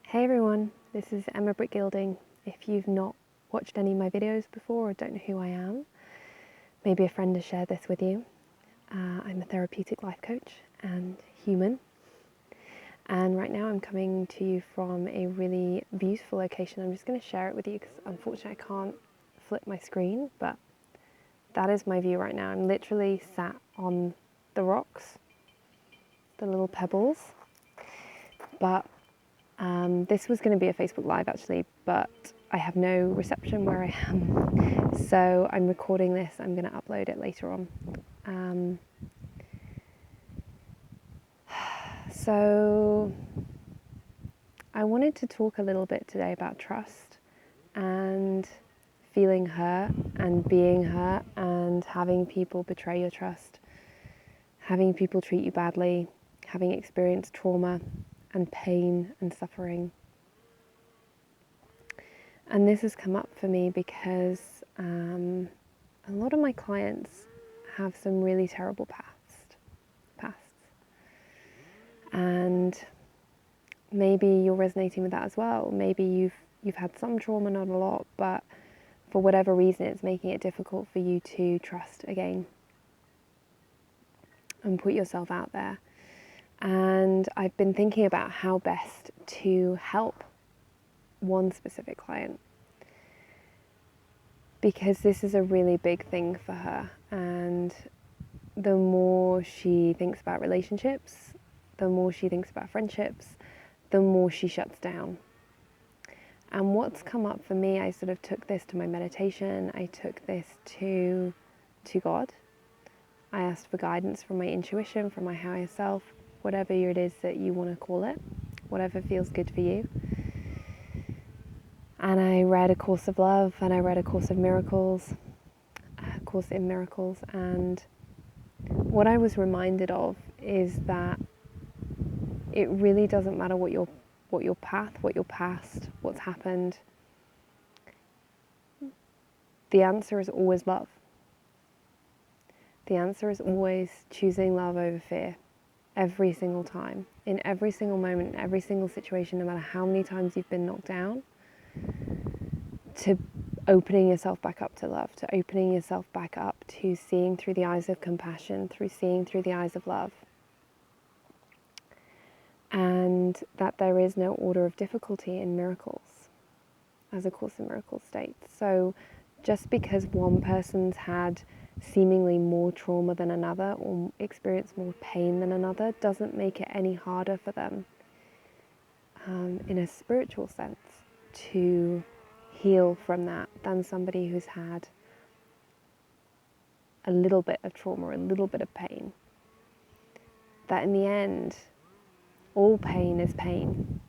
Hey everyone, this is Emma Brick Gilding. If you've not watched any of my videos before or don't know who I am, maybe a friend has shared this with you. I'm a therapeutic life coach and human. And right now I'm coming to you from a really beautiful location. I'm just going to share it with you because unfortunately I can't flip my screen, but that is my view right now. I'm literally sat on the rocks, the little pebbles, but this was going to be a Facebook Live actually, but I have no reception where I am. So I'm recording this, I'm going to upload it later on. So I wanted to talk a little bit today about trust and feeling hurt and being hurt and having people betray your trust, having people treat you badly, having experienced trauma and pain and suffering. And this has come up for me because a lot of my clients have some really terrible pasts. And maybe you're resonating with that as well. Maybe you've had some trauma, not a lot, but for whatever reason it's making it difficult for you to trust again and put yourself out there. And I've been thinking about how best to help one specific client, because this is a really big thing for her, and the more she thinks about relationships, the more she thinks about friendships, the more she shuts down. And what's come up for me, I sort of took this to my meditation, I took this to God. I asked for guidance from my intuition, from my higher self, whatever it is that you want to call it, whatever feels good for you. And I read A Course of Love, and I read A Course in Miracles, and what I was reminded of is that it really doesn't matter what your path, what your past, what's happened. The answer is always love. The answer is always choosing love over fear, every single time, in every single moment, in every single situation, no matter how many times you've been knocked down, to opening yourself back up to love, to opening yourself back up to seeing through the eyes of compassion, seeing through the eyes of love. And that there is no order of difficulty in miracles, as A Course in Miracles states. So just because one person's had seemingly more trauma than another or experienced more pain than another doesn't make it any harder for them, in a spiritual sense, to heal from that than somebody who's had a little bit of trauma, a little bit of pain. That in the end, all pain is pain.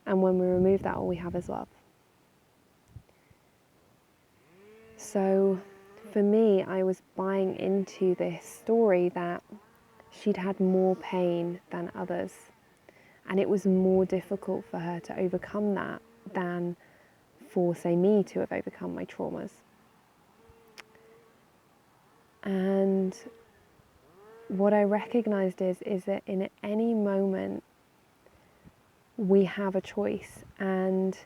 And when we remove that, all we have is love. So for me, I was buying into this story that she'd had more pain than others. And it was more difficult for her to overcome that than for, say, me to have overcome my traumas. And what I recognized is that in any moment we have a choice, and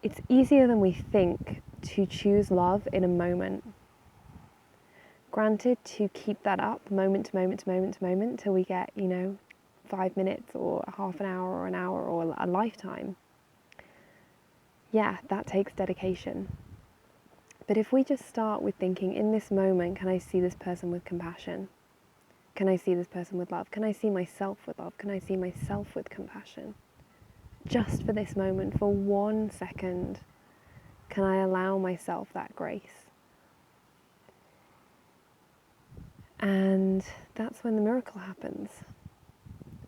it's easier than we think to choose love in a moment. Granted, to keep that up moment to moment to moment to moment till we get, 5 minutes or half an hour or a lifetime. Yeah, that takes dedication. But if we just start with thinking, in this moment, can I see this person with compassion? Can I see this person with love? Can I see myself with love? Can I see myself with compassion? Just for this moment, for 1 second, can I allow myself that grace? And that's when the miracle happens.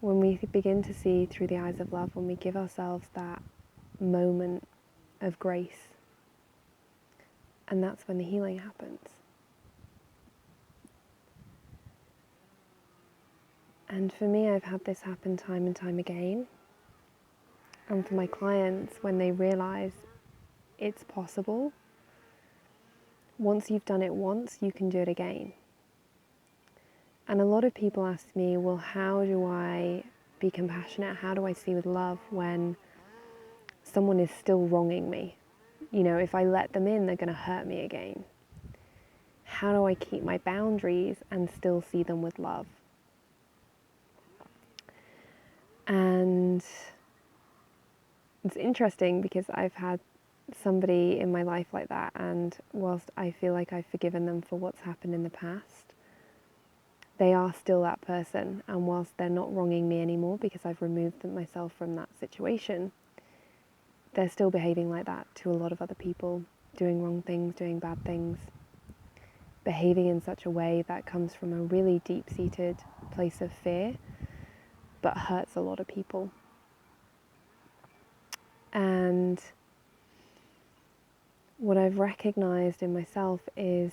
When we begin to see through the eyes of love, when we give ourselves that moment of grace. And that's when the healing happens. And for me, I've had this happen time and time again. And for my clients, when they realize it's possible, once you've done it once, you can do it again. And a lot of people ask me, well, how do I be compassionate? How do I see with love when someone is still wronging me? You know, if I let them in, they're going to hurt me again. How do I keep my boundaries and still see them with love? And it's interesting because I've had somebody in my life like that, and whilst I feel like I've forgiven them for what's happened in the past, they are still that person, and whilst they're not wronging me anymore because I've removed myself from that situation, they're still behaving like that to a lot of other people, doing wrong things, doing bad things, behaving in such a way that comes from a really deep-seated place of fear, but hurts a lot of people. And what I've recognized in myself is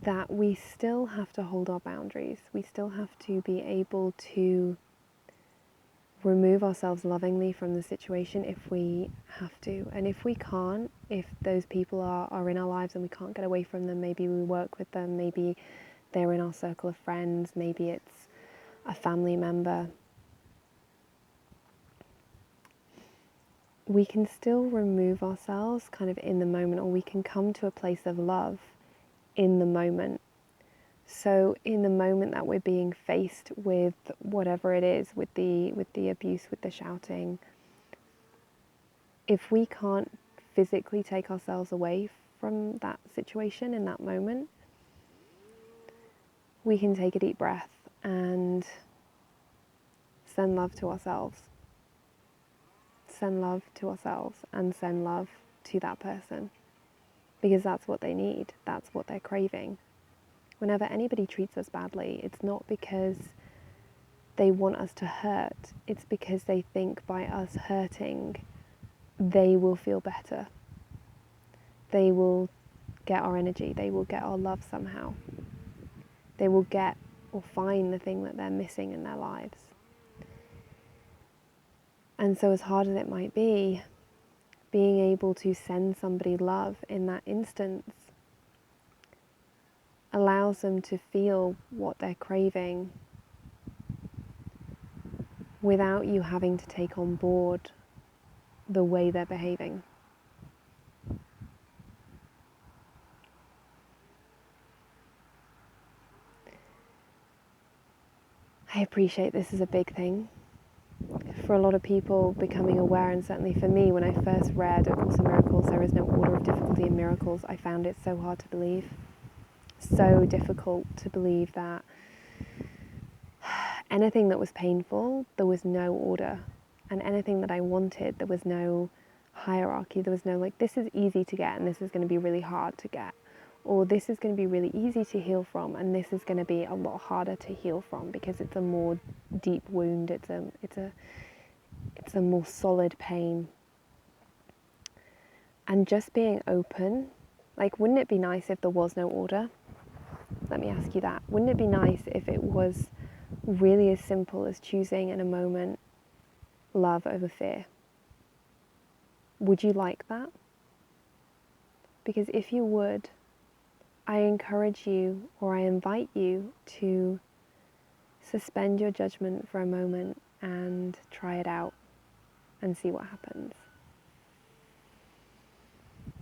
that we still have to hold our boundaries. We still have to be able to remove ourselves lovingly from the situation if we have to. And if we can't, if those people are in our lives and we can't get away from them, maybe we work with them, maybe they're in our circle of friends, maybe it's a family member, we can still remove ourselves kind of in the moment, or we can come to a place of love in the moment. So in the moment that we're being faced with whatever it is, with the abuse, with the shouting, if we can't physically take ourselves away from that situation in that moment, we can take a deep breath and send love to ourselves. Send love to ourselves and send love to that person, because that's what they need, that's what they're craving. Whenever anybody treats us badly, it's not because they want us to hurt, it's because they think by us hurting, they will feel better. They will get our energy, they will get our love somehow. They will get or find the thing that they're missing in their lives. And so as hard as it might be, being able to send somebody love in that instance allows them to feel what they're craving without you having to take on board the way they're behaving. I appreciate this is a big thing. For a lot of people, becoming aware, and certainly for me, when I first read A Course in Miracles, There is no order of difficulty in miracles, I found it so hard to believe. So difficult to believe that anything that was painful, there was no order. And anything that I wanted, there was no hierarchy. There was no like, this is easy to get and this is going to be really hard to get. Or this is going to be really easy to heal from and this is going to be a lot harder to heal from because it's a more deep wound. It's a more solid pain. And just being open, like, wouldn't it be nice if there was no order? Let me ask you that. Wouldn't it be nice if it was really as simple as choosing in a moment love over fear? Would you like that? Because if you would, I encourage you, or I invite you to suspend your judgment for a moment and try it out and see what happens.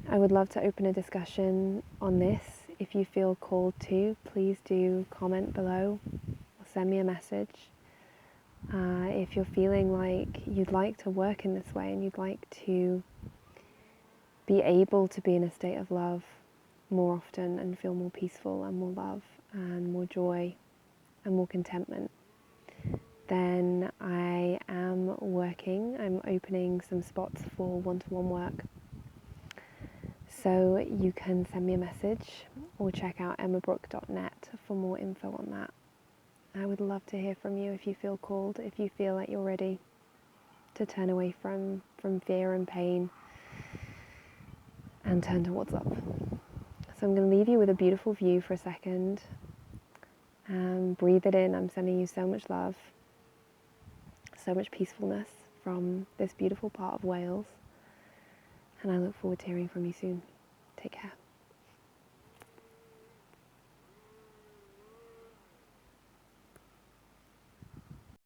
I would love to open a discussion on this. If you feel called to, please do comment below or send me a message. If you're feeling like you'd like to work in this way and you'd like to be able to be in a state of love more often and feel more peaceful and more love and more joy and more contentment, then I'm opening some spots for one-to-one work. So you can send me a message or check out emmabrook.net for more info on that. I would love to hear from you if you feel called, if you feel like you're ready to turn away from fear and pain and turn to what's up. So I'm going to leave you with a beautiful view for a second. Breathe it in. I'm sending you so much love, so much peacefulness from this beautiful part of Wales. And I look forward to hearing from you soon. Take care.